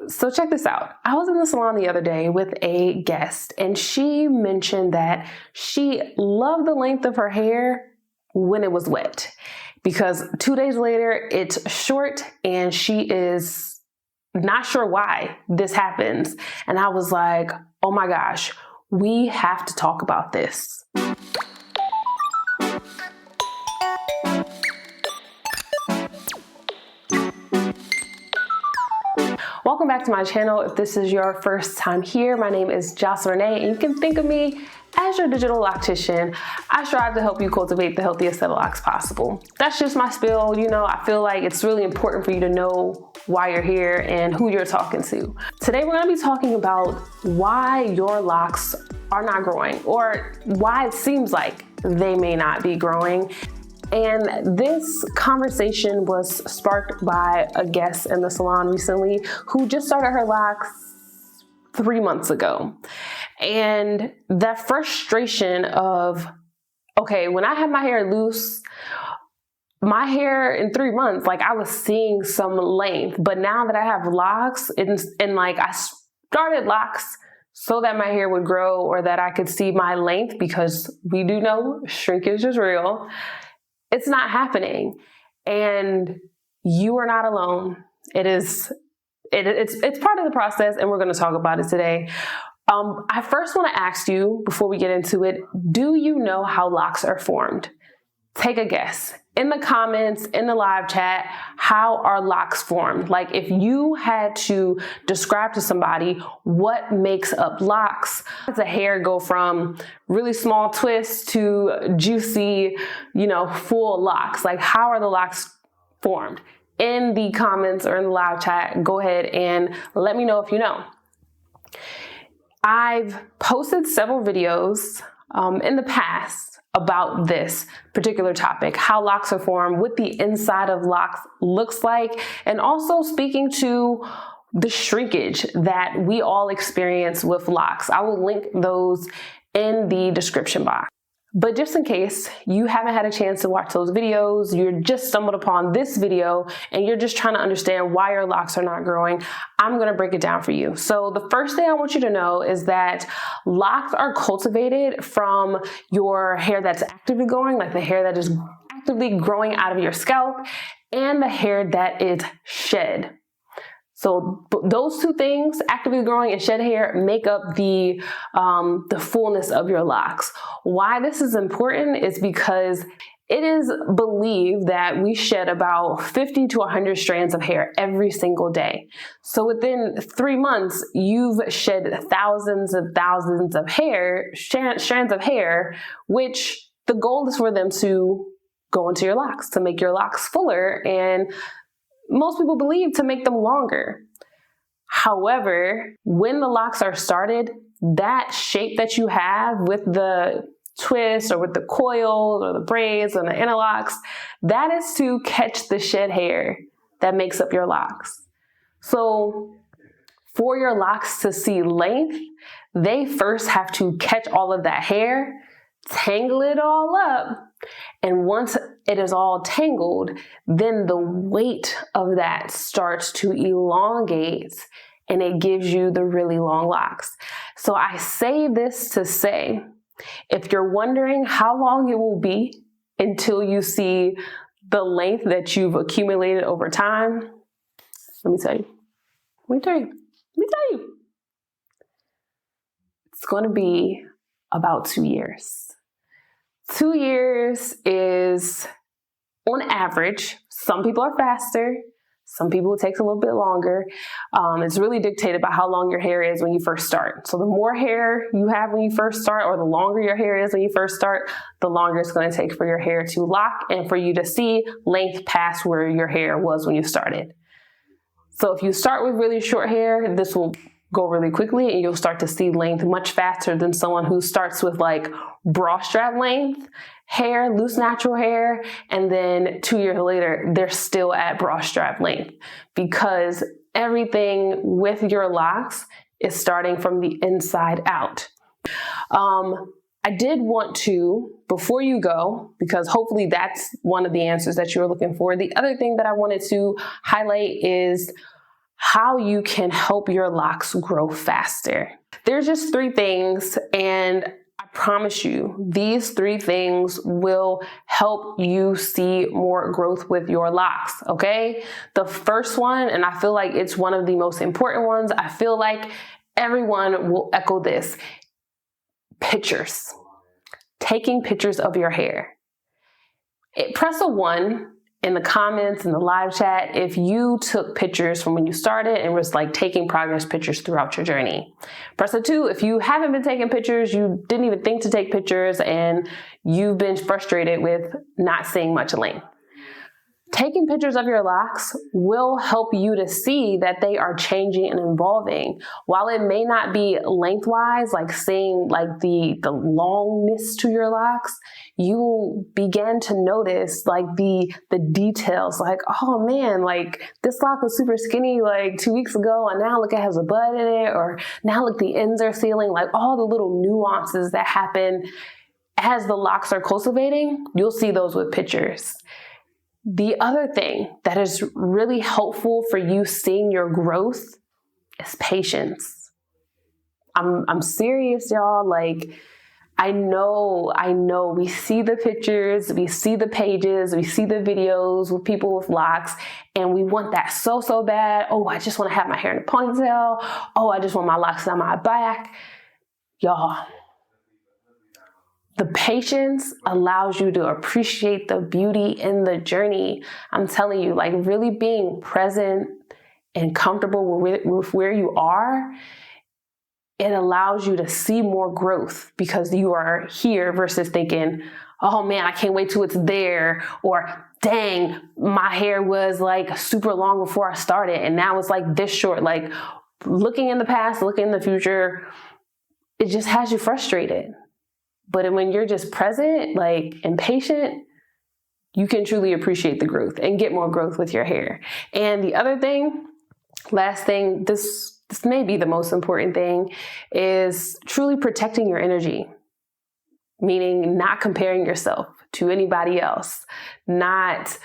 So check this out. I was in the salon the other day with a guest, and she mentioned that she loved the length of her hair when it was wet, because 2 days later it's short and she is not sure why this happens. And I was like, oh my gosh, we have to talk about this. Welcome back to my channel. If this is your first time here, my name is Jocelyn Renee, and you can think of me as your digital loctician. I strive to help you cultivate the healthiest set of locks possible. That's just my spiel. You know, I feel like it's really important for you to know why you're here and who you're talking to. Today, we're gonna be talking about why your locks are not growing, or why it seems like they may not be growing. And this conversation was sparked by a guest in the salon recently who just started her locks 3 months ago. And that frustration of, okay, when I had my hair loose, my hair in 3 months, like I was seeing some length, but now that I have locks and like I started locks so that my hair would grow or that I could see my length, because we do know shrinkage is real. It's not happening, and you are not alone. It's part of the process, and we're going to talk about it today. I first want to ask you, before we get into it, do you know how locks are formed? Take a guess. In the comments, in the live chat, how are locks formed? Like, if you had to describe to somebody what makes up locks, how does the hair go from really small twists to juicy, full locks? Like, how are the locks formed? In the comments or in the live chat, go ahead and let me know if you know. I've posted several videos in the past about this particular topic, how locks are formed, what the inside of locks looks like, and also speaking to the shrinkage that we all experience with locks. I will link those in the description box. But just in case you haven't had a chance to watch those videos, you're just stumbled upon this video and you're just trying to understand why your locks are not growing, I'm going to break it down for you. So the first thing I want you to know is that locks are cultivated from your hair that's actively growing, like the hair that is actively growing out of your scalp, and the hair that is shed. So those two things, actively growing and shed hair, make up the fullness of your locks. Why this is important is because it is believed that we shed about 50 to 100 strands of hair every single day. So within 3 months, you've shed thousands and thousands of strands of hair, which the goal is for them to go into your locks, to make your locks fuller, and most people believe to make them longer. However, when the locks are started, that shape that you have with the twist or with the coils or the braids and the interlocks, that is to catch the shed hair that makes up your locks. So for your locks to see length, they first have to catch all of that hair, tangle it all up, and once it is all tangled, then the weight of that starts to elongate and it gives you the really long locks. So I say this to say, if you're wondering how long it will be until you see the length that you've accumulated over time, let me tell you. It's going to be about 2 years. 2 years is, on average, some people are faster, some people it takes a little bit longer. It's really dictated by how long your hair is when you first start. So the more hair you have when you first start, or the longer your hair is when you first start, the longer it's going to take for your hair to lock and for you to see length past where your hair was when you started. So if you start with really short hair, this will go really quickly and you'll start to see length much faster than someone who starts with like bra strap length hair, loose natural hair, and then 2 years later, they're still at bra strap length, because everything with your locks is starting from the inside out. I did want to, before you go, because hopefully that's one of the answers that you were looking for. The other thing that I wanted to highlight is how you can help your locks grow faster. There's just 3 things, and I promise you, these 3 things will help you see more growth with your locks, okay? The first one, and I feel like it's one of the most important ones, I feel like everyone will echo this: pictures. Taking pictures of your hair. Press a 1 in the comments, in the live chat, if you took pictures from when you started and was like taking progress pictures throughout your journey. Press a 2 if you haven't been taking pictures, you didn't even think to take pictures, and you've been frustrated with not seeing much length. Taking pictures of your locks will help you to see that they are changing and evolving. While it may not be lengthwise, like seeing like the longness to your locks, you will begin to notice like the details, like, oh man, like this lock was super skinny like 2 weeks ago, and now look, it has a bud in it, or now look, the ends are sealing, like all the little nuances that happen as the locks are cultivating, you'll see those with pictures. The other thing that is really helpful for you seeing your growth is patience. I'm serious, y'all. Like, I know we see the pictures, we see the pages, we see the videos with people with locks, and we want that so bad. Oh, I just want to have my hair in a ponytail. Oh, I just want my locks on my back. Y'all, the patience allows you to appreciate the beauty in the journey. I'm telling you, like really being present and comfortable with where you are, it allows you to see more growth because you are here versus thinking, oh man, I can't wait till it's there, or dang, my hair was like super long before I started and now it's like this short. Like looking in the past, looking in the future, it just has you frustrated. But when you're just present, like, and patient, you can truly appreciate the growth and get more growth with your hair. And the other thing, last thing, this may be the most important thing, is truly protecting your energy. Meaning not comparing yourself to anybody else, not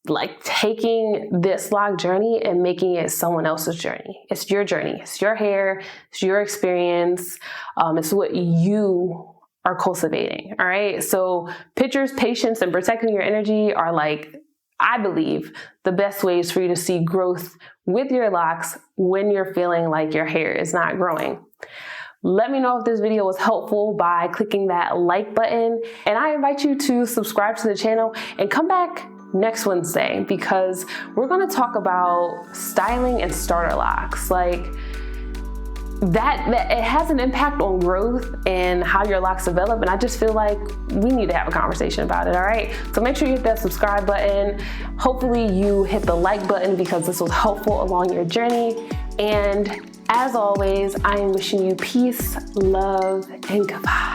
like taking this lock journey and making it someone else's journey. It's your journey. It's your hair. It's your experience. It's what you are cultivating. All right. So pictures, patience, and protecting your energy are like, I believe, the best ways for you to see growth with your locks when you're feeling like your hair is not growing. Let me know if this video was helpful by clicking that like button. And I invite you to subscribe to the channel and come back next Wednesday, because we're going to talk about styling and starter locks. Like that it has an impact on growth and how your locks develop, and I just feel like we need to have a conversation about it. All right, so make sure you hit that subscribe button. Hopefully you hit the like button because this was helpful along your journey. And as always, I am wishing you peace, love, and goodbye.